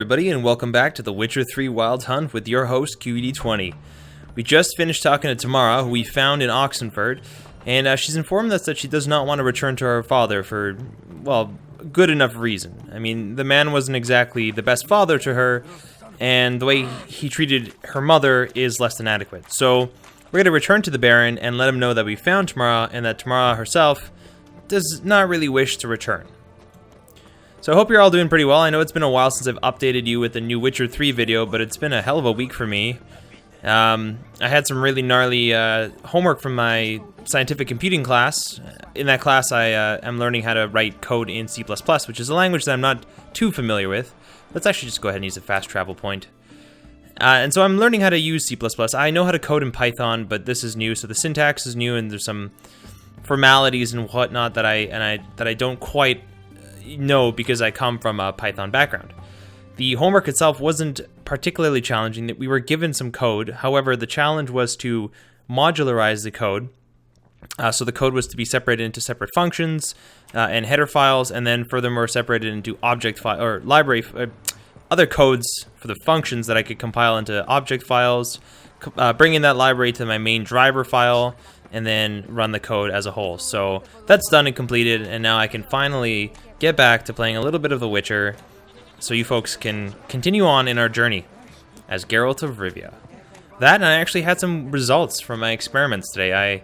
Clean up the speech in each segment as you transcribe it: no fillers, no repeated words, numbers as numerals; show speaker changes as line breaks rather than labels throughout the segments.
Everybody, and welcome back to The Witcher 3 Wild Hunt with your host, QED20. We just finished talking to Tamara, who we found in Oxenford, and she's informed us that she does not want to return to her father for, well, good enough reason. I mean, the man wasn't exactly the best father to her, and the way he treated her mother is less than adequate. So, we're going to return to the Baron and let him know that we found Tamara, and that Tamara herself does not really wish to return. So I hope you're all doing pretty well. I know it's been a while since I've updated you with a new Witcher 3 video, but it's been a hell of a week for me. I had some really gnarly homework from my scientific computing class. In that class, I am learning how to write code in C++, which is a language that I'm not too familiar with. Let's actually just go ahead and use a fast travel point. And so I'm learning how to use C++. I know how to code in Python, but this is new, so the syntax is new, and there's some formalities and whatnot that I don't quite know because I come from a Python background. The homework itself wasn't particularly challenging. That we were given some code. However, the challenge was to modularize the code. So the code was to be separated into separate functions and header files, and then furthermore separated into object file or library other codes for the functions that I could compile into object files, bring in that library to my main driver file, and then run the code as a whole. So that's done and completed, and now I can finally get back to playing a little bit of The Witcher so you folks can continue on in our journey as Geralt of Rivia. That, and I actually had some results from my experiments today.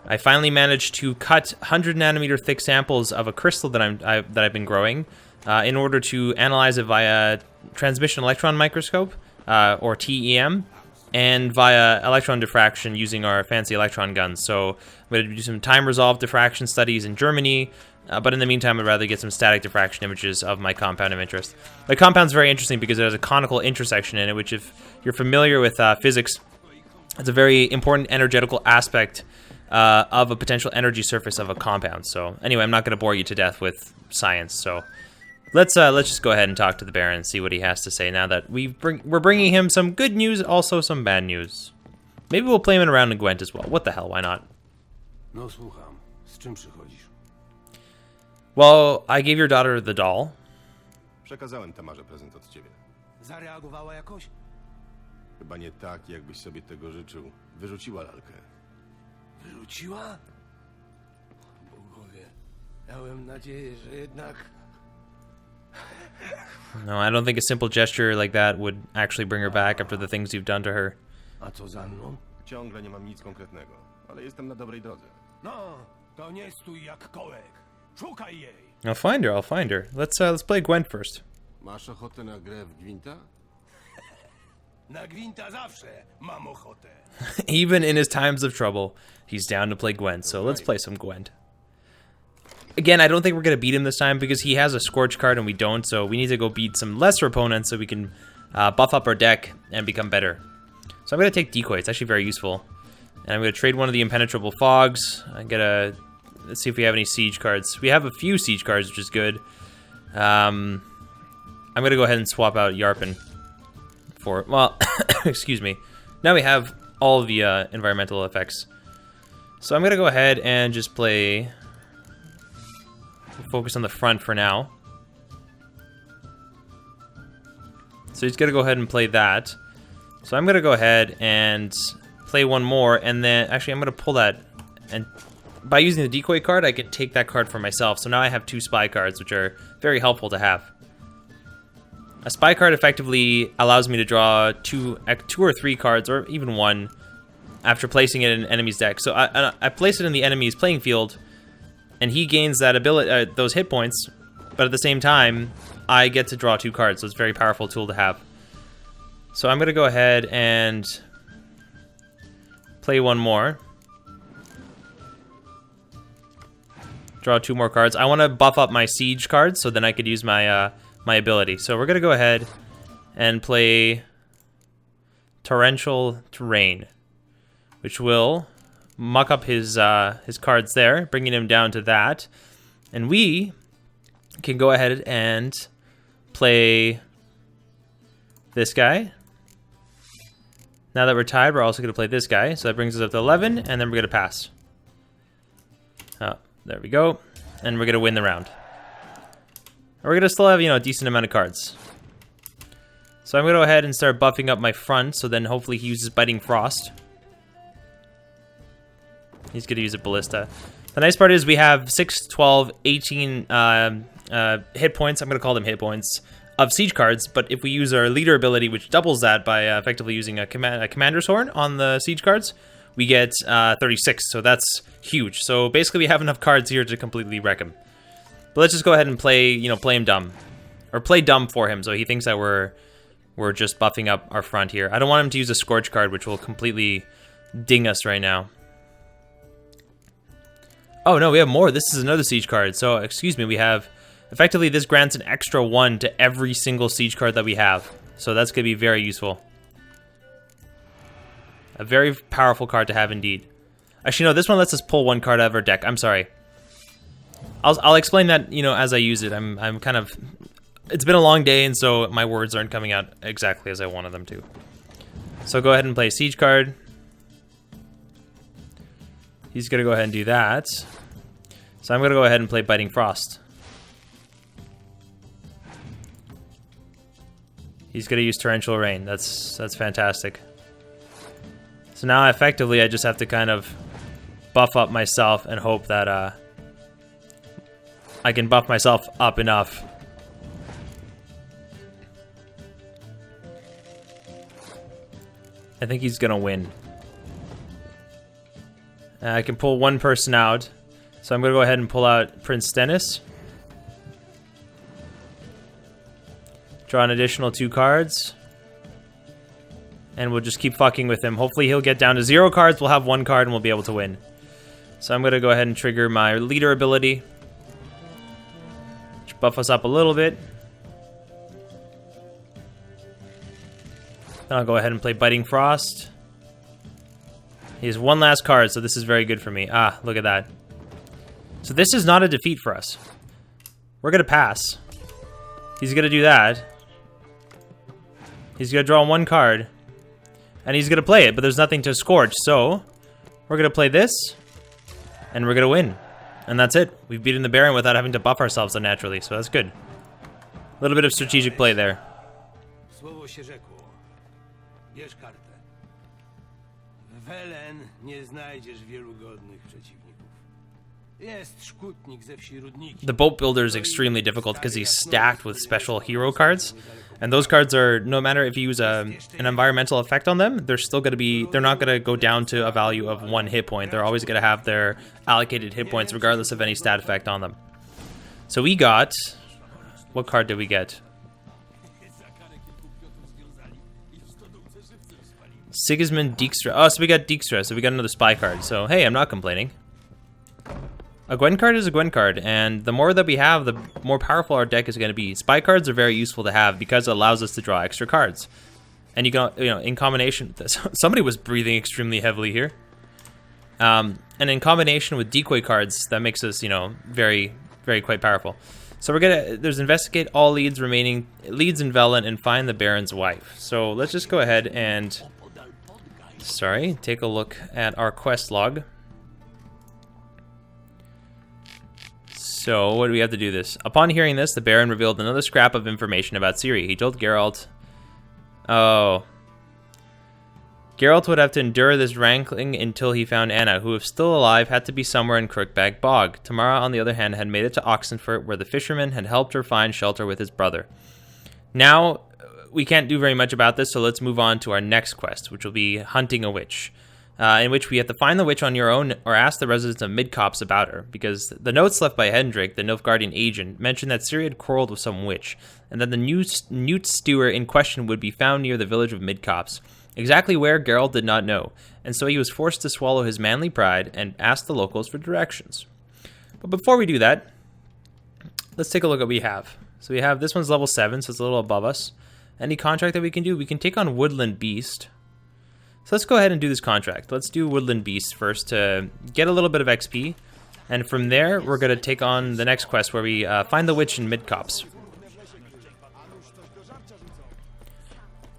I finally managed to cut 100 nanometer thick samples of a crystal that I've been growing in order to analyze it via transmission electron microscope, or TEM, and via electron diffraction using our fancy electron guns. So I'm going to do some time-resolved diffraction studies in Germany, but in the meantime, I'd rather get some static diffraction images of my compound of interest. The compound's very interesting because it has a conical intersection in it, which, if you're familiar with physics, it's a very important energetical aspect of a potential energy surface of a compound. So anyway, I'm not going to bore you to death with science. So let's just go ahead and talk to the Baron and see what he has to say now that we're bringing him some good news, also some bad news. Maybe we'll play him around in Gwent as well. What the hell, why not?
No, słucham. Z czym przychodzisz?
Well, I gave your daughter the doll.
Przekazałem Tamarze prezent od ciebie.
Zareagowała jakoś?
Chyba nie tak, jakbyś sobie tego życzył. Wyrzuciła lalkę.
Wyrzuciła? Bogowie, miałem nadzieję, że jednak...
No, I don't think a simple gesture like that would actually bring her back after the things you've done to her.
A co za mną?
Ciągle nie mam nic konkretnego, ale jestem na dobrej drodze.
No, to nie stój jak kołek. Szukaj jej!
I'll find her, I'll find her. Let's play Gwent first.
Masz ochotę na grę w Gwinta?
Na gwinta zawsze mam ochotę.
Even in his times of trouble, he's down to play Gwent, so let's play some Gwent. Again, I don't think we're going to beat him this time because he has a Scorch card and we don't, so we need to go beat some lesser opponents so we can buff up our deck and become better. So I'm going to take Decoy, it's actually very useful. And I'm going to trade one of the Impenetrable Fogs. Let's see if we have any Siege cards. We have a few Siege cards, which is good. I'm going to go ahead and swap out Yarpen for, well, excuse me. Now we have all of the environmental effects. So I'm going to go ahead and just play... Focus on the front for now. So he's gonna go ahead and play that. So I'm gonna go ahead and play one more, and then actually I'm gonna pull that, and by using the decoy card I can take that card for myself. So now I have two spy cards, which are very helpful to have. A spy card effectively allows me to draw two or three cards, or even one, after placing it in an enemy's deck. So I place it in the enemy's playing field, and he gains that ability, those hit points, but at the same time, I get to draw two cards, so it's a very powerful tool to have. So I'm going to go ahead and play one more. Draw two more cards. I want to buff up my Siege cards, so then I could use my my ability. So we're going to go ahead and play Torrential Terrain, which will muck up his cards there, bringing him down to that. And we can go ahead and play this guy. Now that we're tied, we're also going to play this guy. So that brings us up to 11, and then we're going to pass. Oh, there we go. And we're going to win the round. We're going to still have, a decent amount of cards. So I'm going to go ahead and start buffing up my front, so then hopefully he uses Biting Frost. He's going to use a Ballista. The nice part is we have 6, 12, 18 hit points. I'm going to call them hit points of siege cards, but if we use our leader ability, which doubles that by effectively using a commander's horn on the siege cards, we get 36, so that's huge. So basically we have enough cards here to completely wreck him. But let's just go ahead and play, play him dumb. Or play dumb for him, so he thinks that we're just buffing up our front here. I don't want him to use a Scorch card, which will completely ding us right now. Oh no, we have more. This is another siege card. So, excuse me, we have... Effectively, this grants an extra 1 to every single siege card that we have. So that's going to be very useful. A very powerful card to have indeed. Actually, no, this one lets us pull 1 card out of our deck. I'm sorry. I'll explain that, as I use it. I'm kind of... It's been a long day, and so my words aren't coming out exactly as I wanted them to. So go ahead and play a siege card. He's going to go ahead and do that. So I'm going to go ahead and play Biting Frost. He's going to use Torrential Rain. That's fantastic. So now, effectively, I just have to kind of buff up myself and hope that I can buff myself up enough. I think he's going to win. I can pull 1 person out. So I'm going to go ahead and pull out Prince Stennis. Draw an additional 2 cards. And we'll just keep fucking with him. Hopefully he'll get down to 0 cards. We'll have 1 card and we'll be able to win. So I'm going to go ahead and trigger my leader ability. Just buff us up a little bit. Then I'll go ahead and play Biting Frost. He has 1 last card, so this is very good for me. Ah, look at that. So this is not a defeat for us. We're going to pass. He's going to do that. He's going to draw 1 card. And he's going to play it, but there's nothing to Scorch. So we're going to play this. And we're going to win. And that's it. We've beaten the Baron without having to buff ourselves unnaturally. So that's good. A little bit of strategic play there.
Słowo się rzekło. Bierz kartę. W Welen nie znajdziesz wielu godnych przeciwników. Jest szkutnik ze wsi Rudniki.
The boat builder is extremely difficult because he's stacked with special hero cards. And those cards are, no matter if you use an environmental effect on them, they're still going to be, they're not going to go down to a value of 1 hit point. They're always going to have their allocated hit points regardless of any stat effect on them. So we got, what card did we get? Sigismund Dijkstra. Oh, so we got Dijkstra, so we got another spy card. So, hey, I'm not complaining. A Gwen card is a Gwen card, and the more that we have, the more powerful our deck is going to be. Spy cards are very useful to have because it allows us to draw extra cards. And you can, in combination with this, somebody was breathing extremely heavily here. And in combination with decoy cards, that makes us, very, very quite powerful. So we're gonna, there's investigate all leads remaining, leads in Velen, and find the Baron's wife. So let's just go ahead and, take a look at our quest log. So, what do we have to do this? Upon hearing this, the Baron revealed another scrap of information about Ciri. He told Geralt... Oh. Geralt would have to endure this rankling until he found Anna, who, if still alive, had to be somewhere in Crookbag Bog. Tamara, on the other hand, had made it to Oxenfurt, where the fisherman had helped her find shelter with his brother. Now, we can't do very much about this, so let's move on to our next quest, which will be hunting a witch. In which we have to find the witch on your own or ask the residents of Midcopse about her, because the notes left by Hendrik, the Nilfgaardian agent, mentioned that Ciri had quarreled with some witch, and that the newt stewer in question would be found near the village of Midcopse. Exactly where, Geralt did not know, and so he was forced to swallow his manly pride and ask the locals for directions. But before we do that, let's take a look at what we have. So we have, this one's level 7, so it's a little above us. Any contract that we can do, we can take on Woodland Beast. So let's go ahead and do this contract. Let's do Woodland Beast first to get a little bit of XP. And from there, we're going to take on the next quest where we find the witch in Midcopse.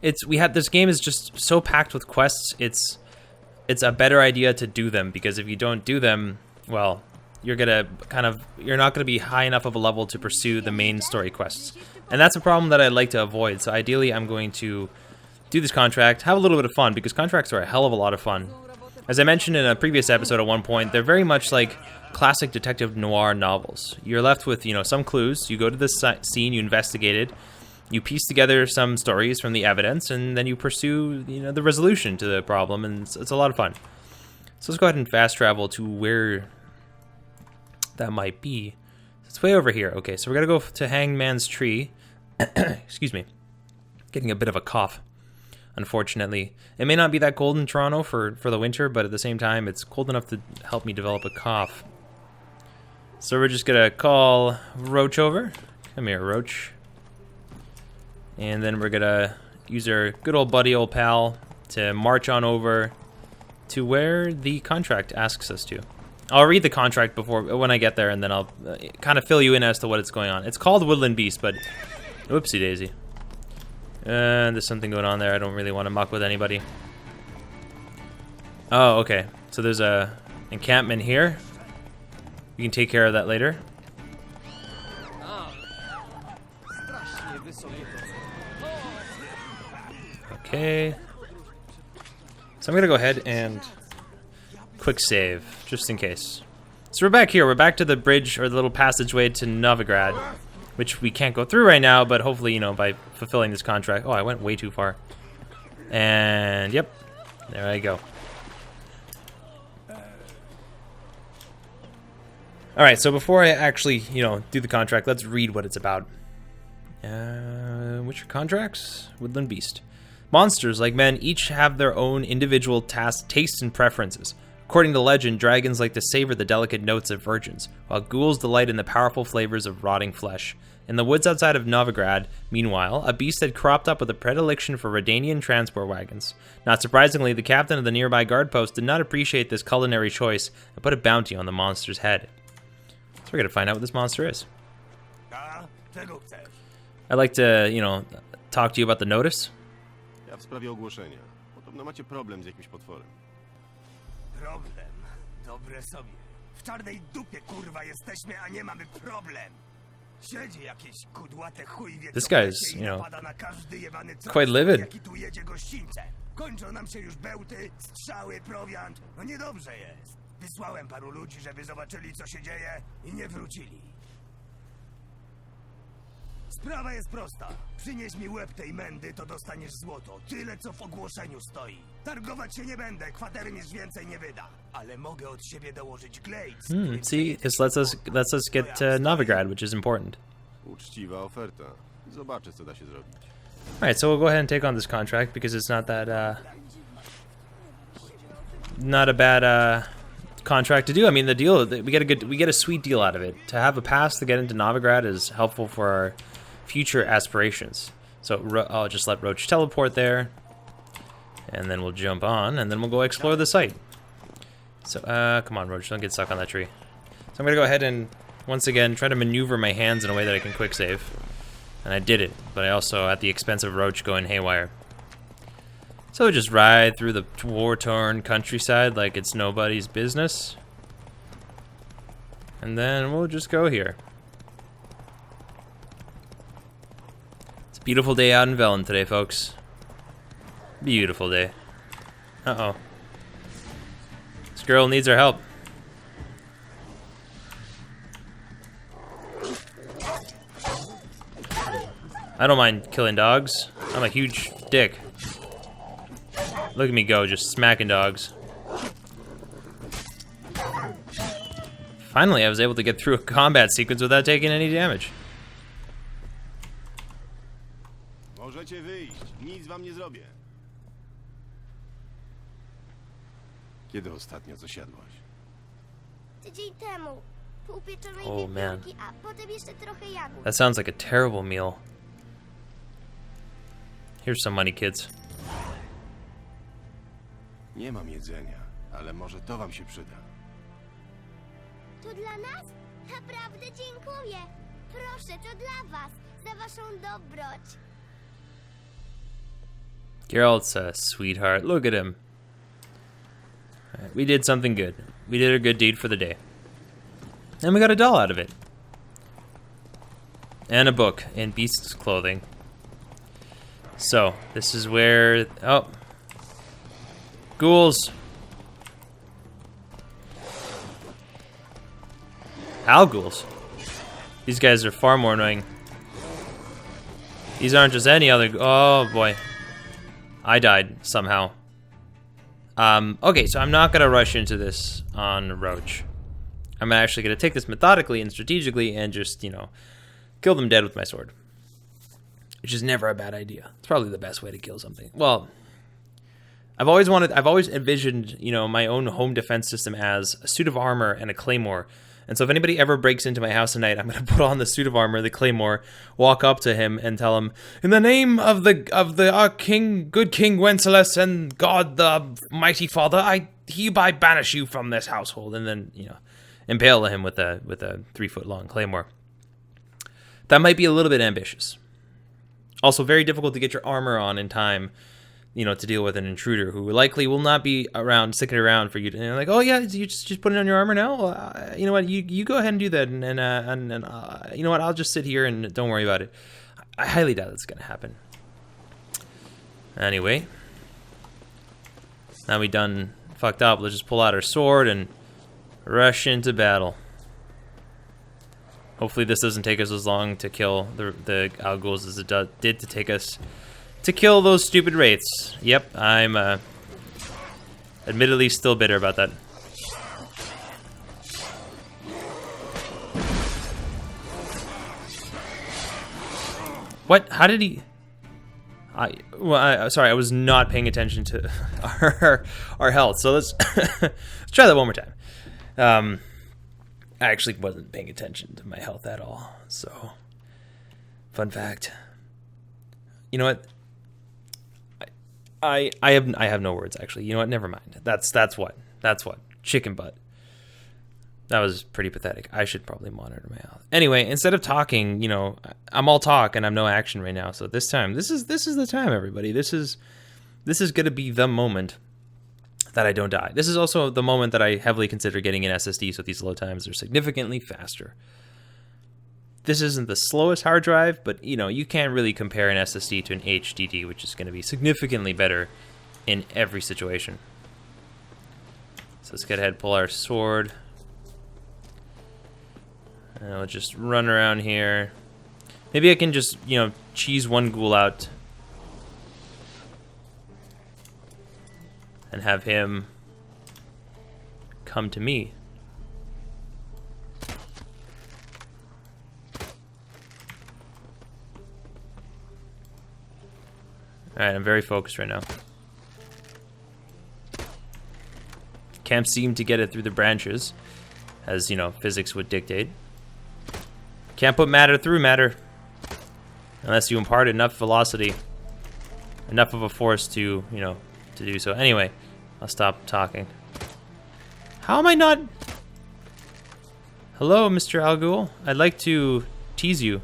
This game is just so packed with quests. It's a better idea to do them, because if you don't do them, well, you're not gonna be high enough of a level to pursue the main story quests. And that's a problem that I'd like to avoid. So ideally, I'm going to do this contract, have a little bit of fun, because contracts are a hell of a lot of fun. As I mentioned in a previous episode at one point, they're very much like classic detective noir novels. You're left with, you know, some clues. You go to this scene, you investigate it, you piece together some stories from the evidence, and then you pursue, you know, the resolution to the problem, and it's a lot of fun. So let's go ahead and fast travel to where that might be. It's way over here. Okay, so we're gonna go to Hangman's Tree. Excuse me. Getting a bit of a cough, unfortunately. It may not be that cold in Toronto for the winter, but at the same time, it's cold enough to help me develop a cough. So we're just gonna call Roach over. Come here, Roach. And then we're gonna use our good old buddy, old pal, to march on over to where the contract asks us to. I'll read the contract when I get there, and then I'll kind of fill you in as to what it's going on. It's called Woodland Beast, but whoopsie daisy. There's something going on there. I don't really want to muck with anybody. Oh, okay. So there's a encampment here. We can take care of that later. Okay. So I'm gonna go ahead and quick save, just in case. So we're back here. We're back to the bridge, or the little passageway to Novigrad, which we can't go through right now, but hopefully, you know, by fulfilling this contract. Oh, I went way too far. And, yep, there I go. Alright, so before I actually, you know, do the contract, let's read what it's about. Which are contracts? Woodland Beast. Monsters, like men, each have their own individual tastes and preferences. According to legend, dragons like to savor the delicate notes of virgins, while ghouls delight in the powerful flavors of rotting flesh. In the woods outside of Novigrad, meanwhile, a beast had cropped up with a predilection for Redanian transport wagons. Not surprisingly, the captain of the nearby guard post did not appreciate this culinary choice and put a bounty on the monster's head. So we're gonna find out what this monster is. I'd like to, you know, talk to you about the notice.
Ja w sprawie ogłoszenia. Podobno macie problem z jakimś potworem.
Problem? Dobre sobie. W czarnej dupie, kurwa, jesteśmy, a nie mamy problem. Siedzi jakieś kudłate chuj wie,
This guy's, you know,
napada na każdy jebany
quite livid.
jaki tu jedzie gościńce. Kończą nam się już bełty, strzały, prowiant. No niedobrze jest. Wysłałem paru ludzi, żeby zobaczyli, co się dzieje, i nie wrócili. Sprawa jest prosta. Przynieś mi łeb tej mędy, to dostaniesz złoto. Tyle, co w ogłoszeniu stoi. Targować się nie będę, kwatery nic więcej nie wyda. Ale mogę od siebie dołożyć glejc.
See, this lets us get to Novigrad, which is important.
Uczciwa oferta. Zobaczę, co da się zrobić.
Alright, so we'll go ahead and take on this contract, because it's not that, not a bad, contract to do. I mean, the deal, we get a sweet deal out of it. To have a pass to get into Novigrad is helpful for our future aspirations. So I'll just let Roach teleport there, and then we'll jump on, and then we'll go explore the site. So, come on, Roach, don't get stuck on that tree. So I'm gonna go ahead and, once again, try to maneuver my hands in a way that I can quick save. And I did it, but I also, at the expense of Roach going haywire. So we'll just ride through the war-torn countryside like it's nobody's business. And then we'll just go here. It's a beautiful day out in Velen today, folks. Beautiful day. Uh-oh. This girl needs our help. I don't mind killing dogs. I'm a huge dick. Look at me go, just smacking dogs. Finally, I was able to get through a combat sequence without taking any damage.
Możecie wyjść. Nic wam nie zrobię. Kiedy ostatnio coś jadłaś?
Tydzień temu. Pół pieczonej
Oh, man.
wiewiórki, a potem jeszcze trochę jagód.
That sounds like a terrible meal. Here's some money, kids.
Nie mam jedzenia, ale może to wam się przyda.
To dla nas? Naprawdę dziękuję. Proszę, to dla was. Za waszą dobroć.
Geralt's a sweetheart. Look at him. Alright, we did something good. We did a good deed for the day. And we got a doll out of it. And a book in beast's clothing. So, this is where... Oh. Ghouls. Owl ghouls. These guys are far more annoying. These aren't just any other... Oh, boy. I died somehow. Okay, so I'm not going to rush into this on Roach. I'm actually going to take this methodically and strategically and just, you know, kill them dead with my sword. Which is never a bad idea. It's probably the best way to kill something. Well, I've always envisioned, you know, my own home defense system as a suit of armor and a claymore. And so if anybody ever breaks into my house tonight, I'm going to put on the suit of armor, the claymore, walk up to him and tell him, in the name of our king, good King Wenceslas and God the mighty Father, I hereby banish you from this household. And then, you know, impale him with a 3-foot-long claymore. That might be a little bit ambitious. Also, very difficult to get your armor on in time, you know, to deal with an intruder who likely will not be sticking around for you to, like, oh yeah, you just put it on your armor now? You know what, you go ahead and do that, and you know what, I'll just sit here and don't worry about it. I highly doubt that's gonna happen. Anyway, now we done fucked up, let's just pull out our sword and rush into battle. Hopefully this doesn't take us as long to kill the owl ghouls as it did to take us to kill those stupid wraiths. Yep, I'm admittedly still bitter about that. What? How did he... sorry, I was not paying attention to our health. So let's try that one more time. I actually wasn't paying attention to my health at all. So, fun fact. You know what? I have no words, actually. You know what? Never mind. That's what. Chicken butt. That was pretty pathetic. I should probably monitor my health. Anyway, instead of talking, you know, I'm all talk and I'm no action right now. So this time, this is the time, everybody. This is gonna be the moment that I don't die. This is also the moment that I heavily consider getting an SSD, so these load times are significantly faster. This isn't the slowest hard drive, but you know, you can't really compare an SSD to an HDD, which is going to be significantly better in every situation. So let's get ahead, pull our sword. And I'll just run around here. Maybe I can just, you know, cheese one ghoul out and have him come to me. Alright, I'm very focused right now. Can't seem to get it through the branches, as, you know, physics would dictate. Can't put matter through matter, unless you impart enough velocity, enough of a force to, you know, to do so. Anyway, I'll stop talking. How am I not... Hello, Mr. Al Ghul. I'd like to tease you.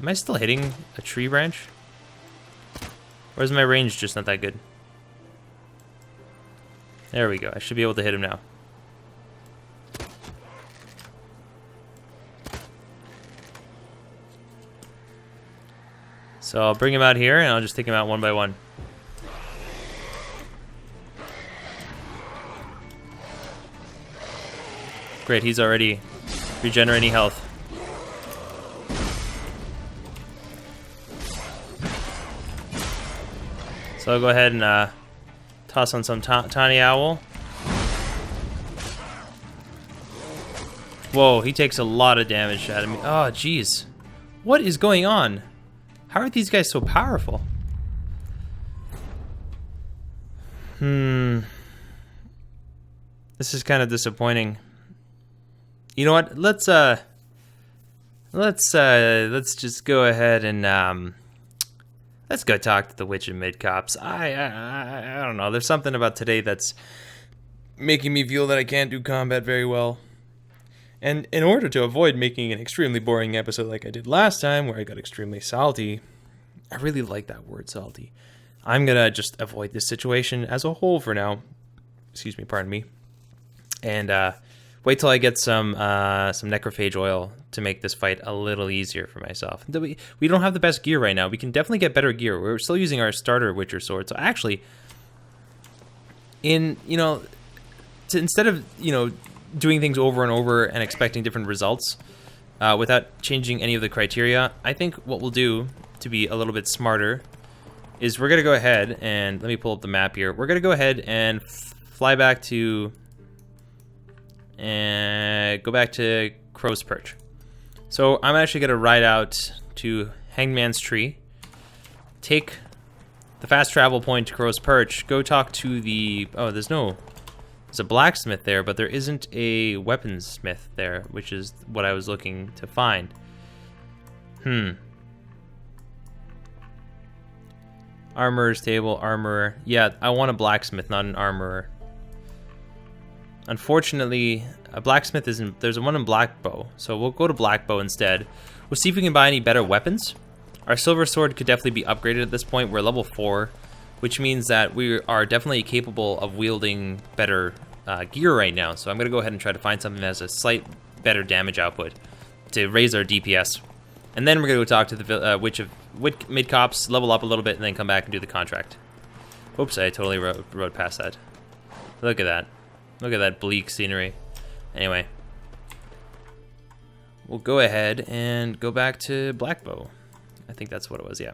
Am I still hitting a tree branch? Or is my range just not that good? There we go. I should be able to hit him now. So I'll bring him out here and I'll just take him out one by one. Great, he's already regenerating health. So I'll go ahead and toss on some tiny owl. Whoa, he takes a lot of damage out of me. Oh, jeez. What is going on? How are these guys so powerful? This is kind of disappointing. You know what? Let's just go ahead and let's go talk to the witch in Midcopse. I don't know. There's something about today that's making me feel that I can't do combat very well. And in order to avoid making an extremely boring episode like I did last time, where I got extremely salty, I really like that word, salty. I'm gonna just avoid this situation as a whole for now. Excuse me, pardon me. And wait till I get some necrophage oil to make this fight a little easier for myself. We don't have the best gear right now. We can definitely get better gear. We're still using our starter Witcher sword. So actually, instead of, doing things over and over and expecting different results without changing any of the criteria, I think what we'll do to be a little bit smarter is we're going to go ahead and, let me pull up the map here. We're going to go ahead and fly back to, and go back to Crow's Perch. So I'm actually going to ride out to Hangman's Tree, take the fast travel point to Crow's Perch, go talk to the, there's a blacksmith there, but there isn't a weaponsmith there, which is what I was looking to find. Armorer's table, armorer. Yeah, I want a blacksmith, not an armorer. Unfortunately, a blacksmith isn't. There's one in Blackbow, so we'll go to Blackbow instead. We'll see if we can buy any better weapons. Our silver sword could definitely be upgraded at this point. We're level 4, which means that we are definitely capable of wielding better gear right now. So I'm going to go ahead and try to find something that has a slight better damage output to raise our DPS. And then we're going to go talk to the Witch of Midcopse, level up a little bit, and then come back and do the contract. Oops, I totally rode past that. Look at that. Look at that bleak scenery. Anyway. We'll go ahead and go back to Blackbow. I think that's what it was, yeah.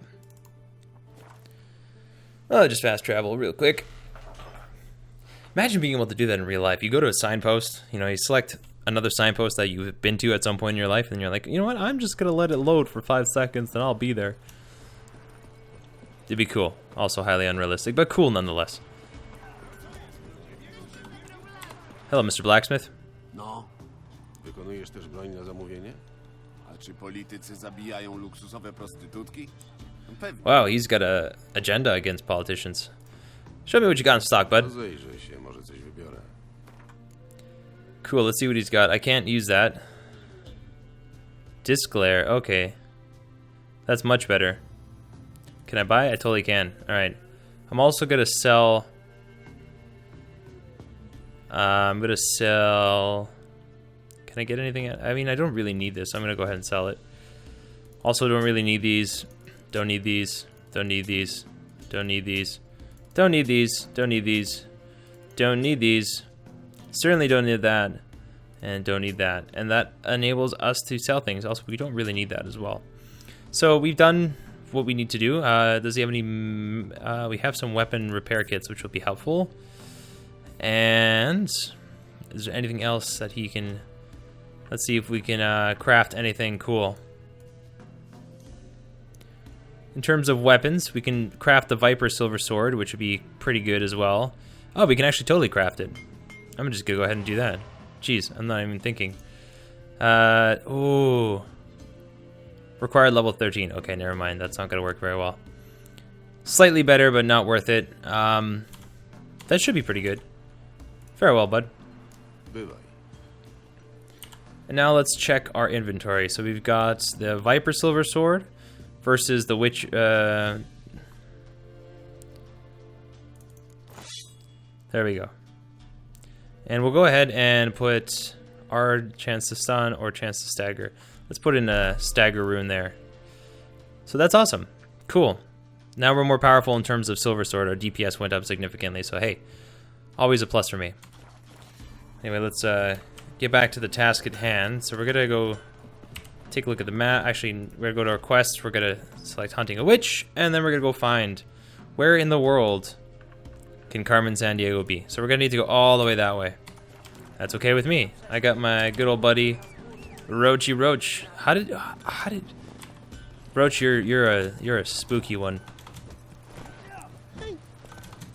Oh, just fast travel real quick. Imagine being able to do that in real life. You go to a signpost, you select another signpost that you've been to at some point in your life, and you're like, you know what, I'm just gonna let it load for 5 seconds and I'll be there. It'd be cool. Also highly unrealistic, but cool nonetheless. Hello, Mr. Blacksmith.
No. Wykonujesz też broń na zamówienie?
A czy politycy zabijają luksusowe prostytutki? Pewnie.
Wow, he's got a agenda against politicians. Show me what you got in stock, bud.
Rozejrzyj się, może coś wybiorę.
Cool, let's see what he's got. I can't use that. Disc glare, okay. That's much better. Can I buy it? I totally can. Alright. I'm also gonna sell... I'm gonna sell... Can I get anything? I mean, I don't really need this. I'm gonna go ahead and sell it. Also, don't really need these. Don't need these. Don't need these. Don't need these. Don't need these. Don't need these. Don't need these. Certainly don't need that. And don't need that. And that enables us to sell things. Also, we don't really need that as well. So we've done what we need to do. Does he have any... we have some weapon repair kits, which will be helpful. And... is there anything else that he can... Let's see if we can craft anything cool. In terms of weapons, we can craft the Viper Silver Sword, which would be pretty good as well. Oh, we can actually totally craft it. I'm just gonna go ahead and do that. Jeez, I'm not even thinking. Ooh. Required level 13. Okay, never mind. That's not gonna work very well. Slightly better, but not worth it. That should be pretty good. Farewell, bud.
Bywaj.
And now let's check our inventory. So we've got the Viper Silver Sword versus the Witch... there we go. And we'll go ahead and put our chance to stun or chance to stagger. Let's put in a stagger rune there. So that's awesome. Cool. Now we're more powerful in terms of Silver Sword. Our DPS went up significantly. So hey, always a plus for me. Anyway, let's get back to the task at hand. So we're gonna go take a look at the map. Actually, we're gonna go to our quest. We're gonna select hunting a witch, and then we're gonna go find where in the world can Carmen Sandiego be. So we're gonna need to go all the way that way. That's okay with me. I got my good old buddy Roachy Roach. How did Roach? You're a spooky one.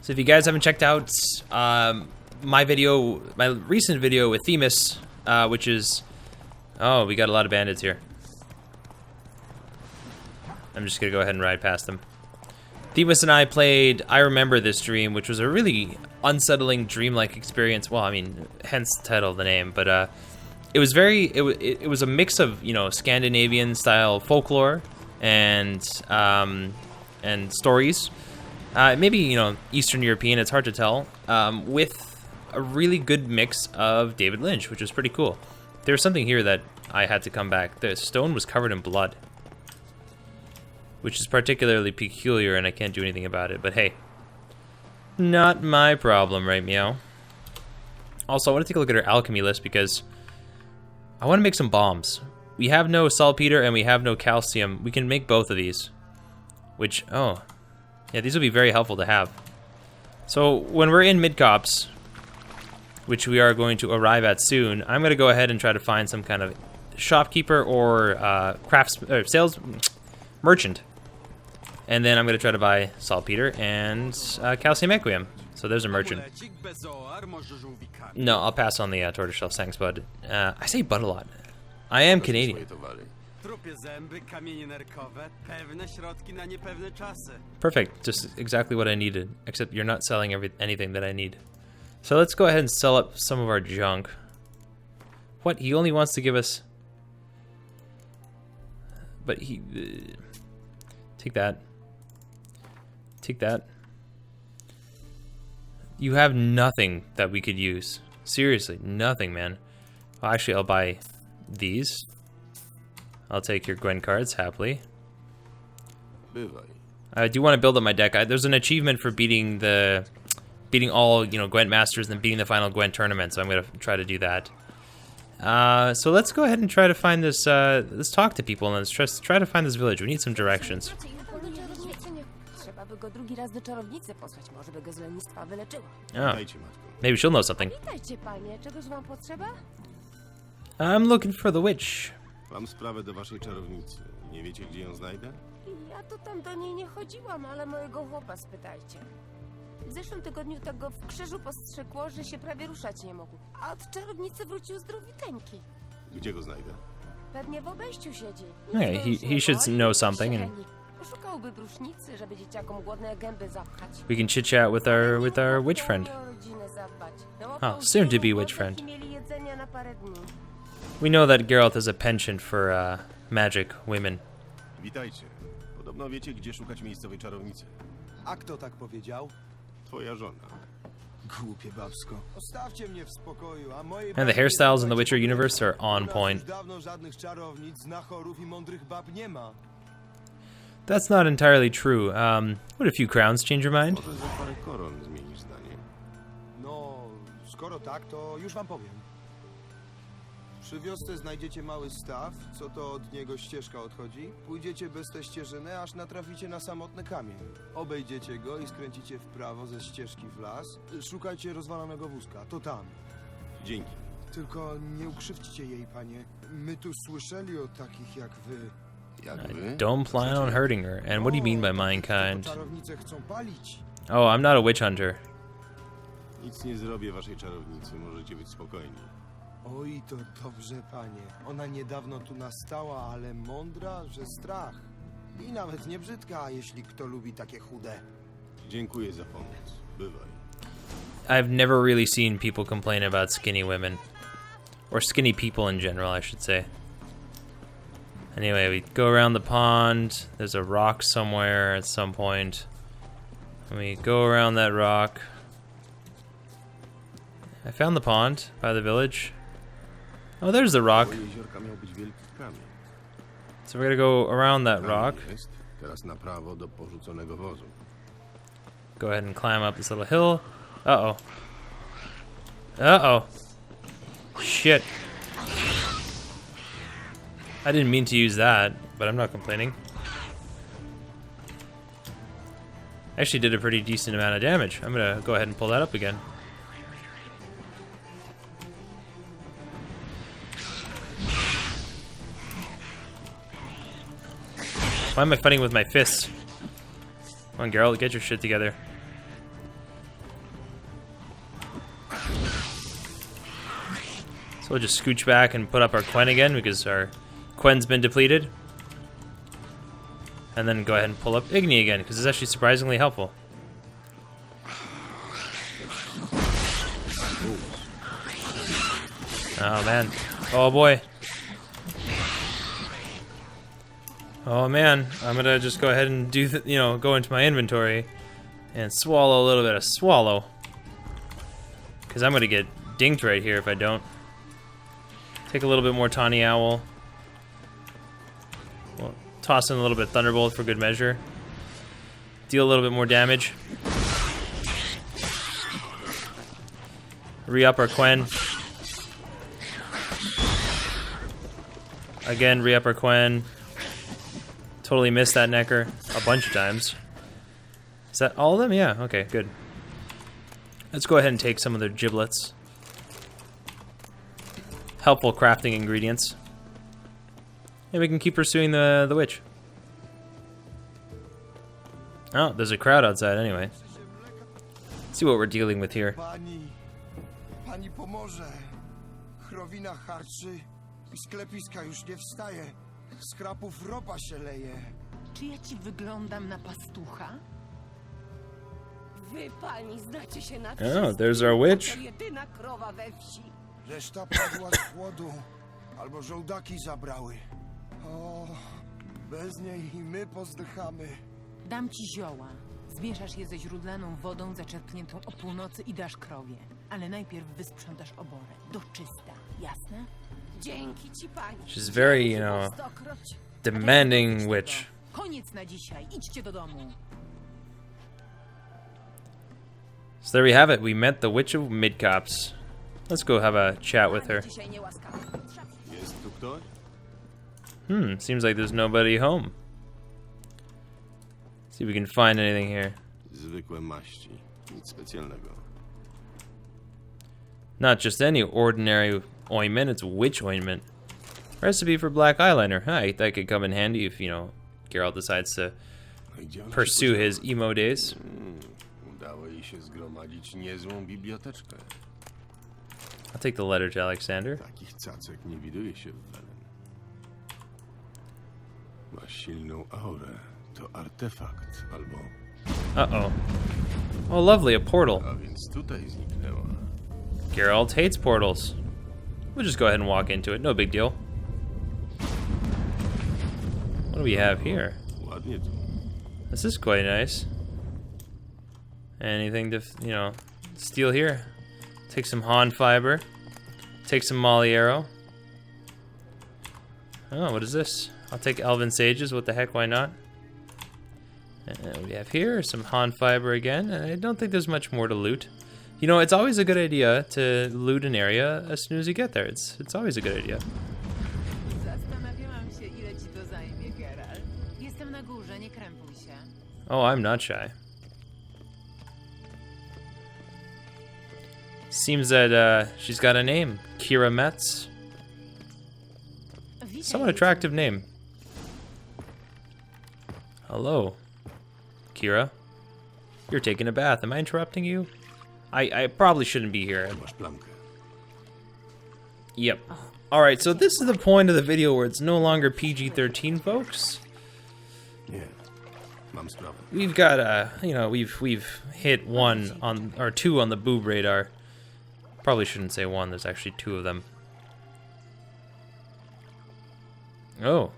So if you guys haven't checked out my recent video with Themis, which is... Oh, we got a lot of bandits here. I'm just gonna go ahead and ride past them. Themis and I played I Remember This Dream, which was a really unsettling dreamlike experience. Well, I mean, hence the title of the name, but it was very... It was a mix of, Scandinavian style folklore and stories. Maybe, Eastern European, it's hard to tell, with a really good mix of David Lynch, which was pretty cool. There's something here that I had to come back. The stone was covered in blood, which is particularly peculiar, and I can't do anything about it. But hey, not my problem, right, Meow? Also, I want to take a look at our alchemy list because I want to make some bombs. We have no saltpeter and we have no calcium. We can make both of these, which, oh, yeah, these will be very helpful to have. So when we're in Midcopse, which we are going to arrive at soon, I'm going to go ahead and try to find some kind of shopkeeper or sales merchant. And then I'm going to try to buy saltpeter and calcium equium. So there's a merchant. No, I'll pass on the tortoiseshell, thanks, bud. I say bud a lot. I am Canadian. Perfect, just exactly what I needed, except you're not selling anything that I need. So let's go ahead and sell up some of our junk. What, he only wants to give us... But he... take that. Take that. You have nothing that we could use. Seriously, nothing, man. Well, actually, I'll buy these. I'll take your Gwen cards, happily. I do want to build up my deck. There's an achievement for beating all, you know, Gwent Masters and then beating the final Gwent tournament, so I'm going to try to do that. So let's go ahead and try to find this, let's talk to people and let's try to find this village. We need some directions. Oh, maybe she'll know something. I'm looking for the witch.
Mam sprawę do waszej czarownicy. Nie wiecie, gdzie ją znajdę?
Ja to tam do niej nie chodziłam, ale mojego chłopa spytajcie. W zeszłym tygodniu tego w krzyżu postrzegło, że się prawie ruszać nie mógł. A od czarownicy wrócił zdrowiteńki.
Gdzie go znajdę?
Pewnie w obejściu siedzi.
Okay, he should know something, and
Poszukałby brusznicy, żeby dzieciakom głodne gęby zapchać.
we can chit chat with our witch friend. Oh, soon to be witch friend.
Mieli jedzenia na parę dni.
We know that Geralt has a penchant for magic women.
Witajcie. Podobno wiecie, gdzie szukać miejscowej czarownicy.
A kto tak powiedział?
Twoja żona.
Głupie babsko. Ostawcie mnie w spokoju, a mojej
And the hairstyles in the Witcher universe are on point.
Już dawno żadnych czarownic, znachorów i mądrych bab nie ma.
That's not entirely true. Would a few crowns change your mind?
Może za parę koron zmienisz zdanie.
No, skoro tak, to już wam powiem. Przy wiosce znajdziecie mały staw, co to od niego ścieżka odchodzi. Pójdziecie bez tej ścieżyny, aż natraficie na samotny kamień. Obejdziecie go i skręcicie w prawo ze ścieżki w las. Szukajcie rozwalonego wózka, to tam.
Dzięki.
Tylko nie ukrzywdźcie jej, panie. My tu słyszeli o takich jak wy.
Jak wy?
Don't plan on hurting her. And what do you mean by mankind?
Czarownice chcą palić.
Oh, I'm not a witch hunter.
Nic nie zrobię waszej czarownicy, możecie być spokojni.
Oj, to dobrze, panie. Ona niedawno tu nastała, ale mądra, że strach. I nawet nie brzydka, jeśli kto lubi takie chude.
Dziękuję za pomoc. Bywaj.
I've never really seen people complain about skinny women. Or skinny people in general, I should say. Anyway, we go around the pond. There's a rock somewhere at some point. And we go around that rock. I found the pond by the village. Oh, there's the rock.
Twoje jeziorka miał być wielki kamień.
So we're gonna go around that rock.
Kamień jest. Teraz na prawo do porzuconego wozu.
Go ahead and climb up this little hill. Uh-oh. Uh-oh. Shit. I didn't mean to use that, but I'm not complaining. Actually did a pretty decent amount of damage. I'm gonna go ahead and pull that up again. Why am I fighting with my fists? Come on, Geralt, get your shit together. So we'll just scooch back and put up our Quen again because our Quen's been depleted. And then go ahead and pull up Igni again because it's actually surprisingly helpful. Oh man. Oh boy. Oh man, I'm gonna just go ahead and do, go into my inventory and swallow a little bit of swallow. Because I'm gonna get dinked right here if I don't. Take a little bit more Tawny Owl. We'll toss in a little bit Thunderbolt for good measure. Deal a little bit more damage. Re-up our Quen. Again, re-up our Quen. Totally missed that Necker a bunch of times. Is that all of them? Yeah, okay, good. Let's go ahead and take some of their giblets. Helpful crafting ingredients. And we can keep pursuing the witch. Oh, there's a crowd outside anyway. Let's see what we're dealing with here.
Pani pomoże. Chrowina harczy i sklepiska już nie wstaje. Z krapów ropa się leje.
Czy ja ci wyglądam na pastucha?
Wy, pani, znacie się na
Oh,
wszystkim.
there's our witch.
To jedyna krowa we wsi.
Reszta padła z głodu. Albo żołdaki zabrały. O, bez niej i my pozdychamy.
Dam ci zioła. Zmieszasz je ze źródlaną wodą zaczerpniętą o północy i dasz krowie. Ale najpierw wysprzątasz oborę. Do czysta. Jasne?
Dzięki ci, pani.
She's very, you know,
Stokroć.
demanding witch.
Koniec na dzisiaj. Idźcie do domu.
So there we have it. We met the Witch of Midcopse. Let's go have a chat with her.
Dzisiaj niełaskawa.
Jest tu ktoś?
Seems like there's nobody home. See if we can find anything here.
Zwykłe maści. Nic specjalnego.
Not just any ordinary ointment, it's witch ointment. Recipe for black eyeliner. Huh, that could come in handy if, you know, Geralt decides to
No i gdzie ona się
pursue
podziała?
his emo days.
Udało jej się zgromadzić niezłą biblioteczkę.
I'll take the letter to Alexander.
Takich cacek nie widuje się w Welen. Ma silną aurę. To artefakt albo...
Uh-oh. Oh, lovely, a portal.
A więc tutaj zniknęła.
Geralt hates portals. We'll just go ahead and walk into it, no big deal. What do we have here?
Ładnie tu.
This is quite nice. Anything to, you know, steal here? Take some Han fiber. Take some Molly arrow. Oh, what is this? I'll take Elven sages. What the heck? Why not? And we have here some Han fiber again. And I don't think there's much more to loot. You know, it's always a good idea to loot an area as soon as you get there. It's always a good idea.
Zastanawiałam się, ile ci to zajmie, Geralt. Jestem na górze, nie krępuj się.
Oh, I'm not shy. Seems that she's got a name, Kiera Metz.
Witaj,
Somewhat attractive name. Hello, Kiera. You're taking a bath. Am I interrupting you? I probably shouldn't be here.
Masz plamkę.
Yep. Alright, so this is the point of the video where it's no longer PG-13, folks.
Nie. Mam sprawę.
We've got you know, we've hit one on, or two on the boob radar. Probably shouldn't say one, there's actually two of them. Oh.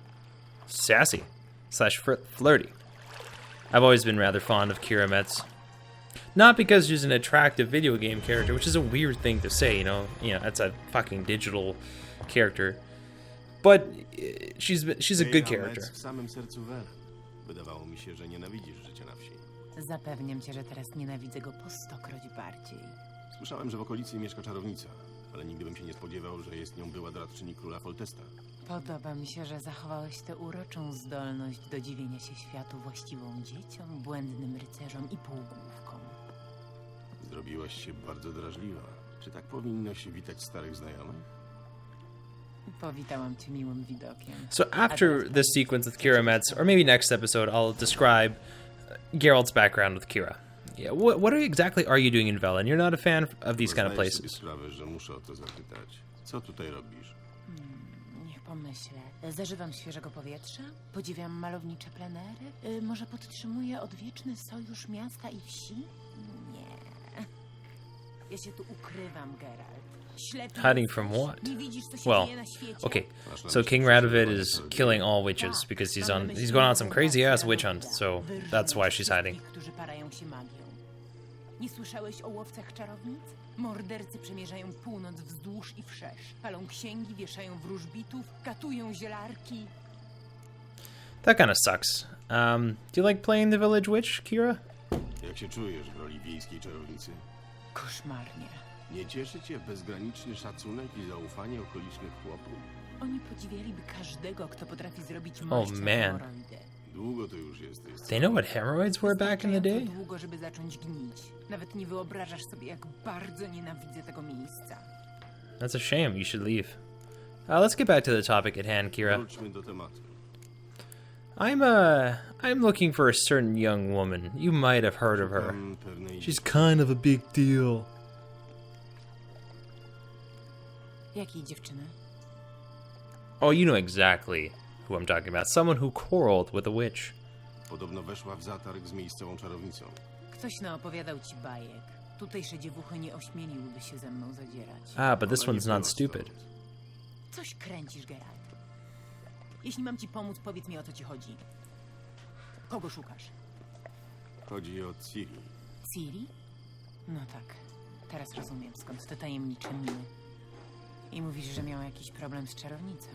Sassy. Slash flirty. I've always been rather fond of Kiera Metz. Not because she's an attractive video game character, which is a weird thing to say, you know, that's a fucking digital character. But she's a good
Kiera
character.
Metz w samym sercu Welen. Wydawało mi się, że nienawidzisz życia na wsi.
Zapewniam cię, że teraz nienawidzę go po 100-kroć bardziej.
Słyszałem, że w okolicy mieszka czarownica, ale nigdy bym się nie spodziewał, że jest nią była doradczyni króla Foltesta.
Podoba mi się, że zachowałeś tę uroczą zdolność do dziwienia się światu właściwą dzieciom, błędnym rycerzom i półgłówkom.
Zrobiłaś się bardzo drażliwa. Czy tak powinno się witać starych znajomych?
Powitałam cię miłym widokiem.
So after this sequence with Kiera Metz, or maybe next episode, I'll describe Geralt's background with Kiera. Yeah, what exactly are you doing in Velen? You're not a fan of these kind of
Zdajesz sobie
places.
sprawę, że muszę o to zapytać. Co tutaj robisz?
Niech pomyślę. Zażywam świeżego powietrza, podziwiam malownicze plenery, może podtrzymuję odwieczny sojusz miasta i wsi? Nie. Ja się tu ukrywam, Geralt. Ślepy
Hiding from
jesteś.
what?
Nie widzisz, co się
Well,
dzieje na świecie?
okay, so King Radovid is killing all witches because he's going on some crazy ass witch hunt, so that's why she's hiding.
Którzy parają się magią. Nie słyszałeś o łowcach czarownic? Mordercy przemierzają północ wzdłuż i wszerz. Palą księgi, wieszają wróżbitów, katują zielarki.
That kind of sucks. Do you like playing the village witch, Kiera?
Jak się czujesz w roli wiejskiej czarownicy?
Koszmarnie.
Nie cieszy cię bezgraniczny szacunek i zaufanie okolicznych chłopów?
Oni podziwialiby każdego, kto potrafi zrobić
Oh,
mość
man.
hemoroidy.
Długo tu już jesteś.
They know what hemorrhoids were back in the day?
Wystarczająco długo, żeby zacząć gnić. Nawet nie wyobrażasz sobie, jak bardzo nienawidzę tego miejsca.
That's a shame. You should leave. Let's get back to the topic at hand, Kiera.
Wróćmy do tematu.
I'm looking for a certain young woman. You might have heard of her.
Szukam pewnej
She's kind of a big deal.
Jakiej dziewczyny?
Oh, you know exactly who I'm talking about. Someone who quarreled with a witch.
Podobno weszła w zatarg z miejscową czarownicą.
Ktoś naopowiadał ci bajek. Tutejsze dziewuchy nie ośmieliłyby się ze mną zadzierać.
But this
Ona nie
one's not
była
stupid.
stąd.
Coś kręcisz, Geralt. Jeśli mam ci pomóc, powiedz mi, o co ci chodzi. Kogo szukasz?
Chodzi o Ciri.
Ciri? No tak. Teraz rozumiem, skąd te tajemnicze miny. I mówisz, że miała jakiś problem z czarownicą?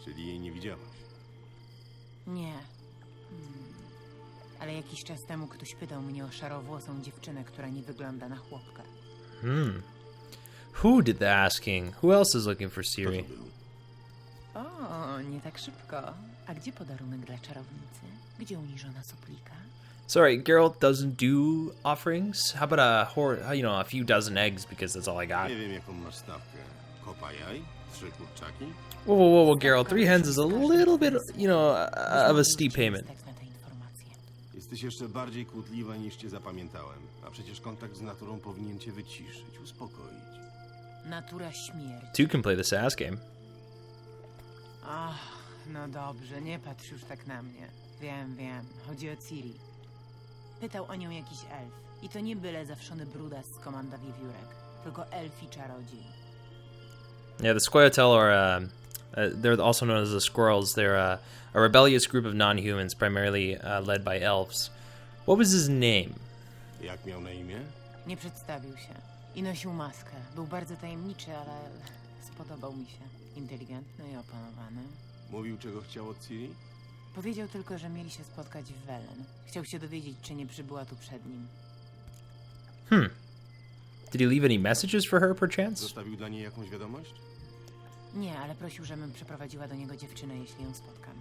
Czyli jej nie widziałaś.
Nie. Ale jakiś czas temu ktoś pytał mnie o szarowłosą dziewczynę, która nie wygląda na chłopka.
Who did the asking? Who else is looking for
Kto
Ciri?
to był?
O, nie tak szybko. A gdzie podarunek dla czarownicy? Gdzie uniżona suplika?
Sorry, Geralt doesn't do offerings. How about a few dozen eggs because that's all I got.
Nie wiem, jaką masz stawkę. Kopa jaj? 3 kurczaki?
Whoa, Geralt. 3 hens is a little bit, of a steep payment.
Tak na te informacje.
Jesteś jeszcze bardziej kłótliwa niż cię zapamiętałem. A przecież kontakt z naturą powinien cię wyciszyć, uspokoić.
Natura śmierci.
Two can play the sass game.
Ach, no dobrze, nie patrz już tak na mnie. Wiem. Chodzi o Ciri. Pytał o nią jakiś elf. I to nie byle zawszony brudas z komanda wiewiórek, tylko elf i czarodziej.
Yeah, the Squirtle are, they're also known as the Squirrels. They're a rebellious group of non-humans, primarily led by elves. What was his name?
Jak miał na imię?
Nie przedstawił się. I nosił maskę. Był bardzo tajemniczy, ale spodobał mi się. Inteligentny i opanowany.
Mówił, czego chciał od Ciri?
Powiedział tylko, że mieli się spotkać w Welen. Chciał się dowiedzieć, czy nie przybyła tu przed nim.
Did he leave any messages for her, perchance?
Zostawił dla niej jakąś wiadomość?
Nie, ale prosił, żebym przeprowadziła do niego dziewczynę, jeśli ją spotkam.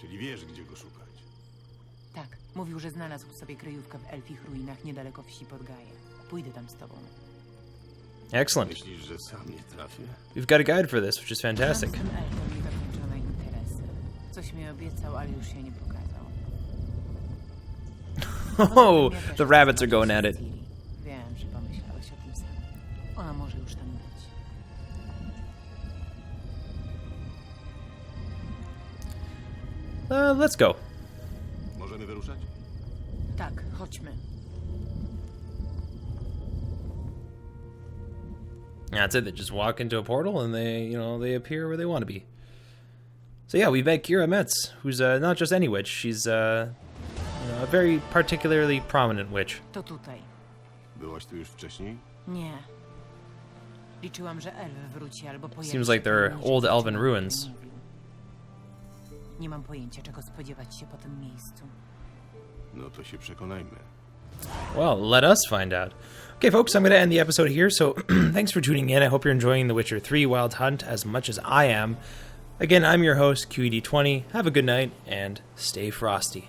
Czyli wiesz, gdzie go szukać.
Tak, mówił, że znalazł sobie kryjówkę w elfich ruinach niedaleko wsi Podgaje. Pójdę tam z tobą.
Excellent.
Myślisz, że sam nie trafię?
We've got a guide for this, which is fantastic.
Mam z tym elfem niedokończone interesy. Coś mi obiecał, ale już się nie pokazał.
Oh, the rabbits are going at it.
Wiem, że pomyślałeś o tym samym. Ona może już tam być.
Let's go.
Możemy wyruszać?
Tak, chodźmy.
That's it. They just walk into a portal and they appear where they want to be. So yeah, we met Kiera Metz, who's not just any witch. She's a very particularly prominent witch.
To tutaj.
Byłaś tu już wcześniej?
Nie. Liczyłam, że elf wróci albo pojawi
Seems
się
like they're
tam,
old
gdzie
elven
wcześniej
ruins.
nie mówił. Nie mam pojęcia, czego spodziewać się po tym miejscu.
No to się przekonajmy.
Well, let us find out. Okay, folks, I'm going to end the episode here. So thanks for tuning in. I hope you're enjoying The Witcher 3 Wild Hunt as much as I am. Again, I'm your host, QED20. Have a good night and stay frosty.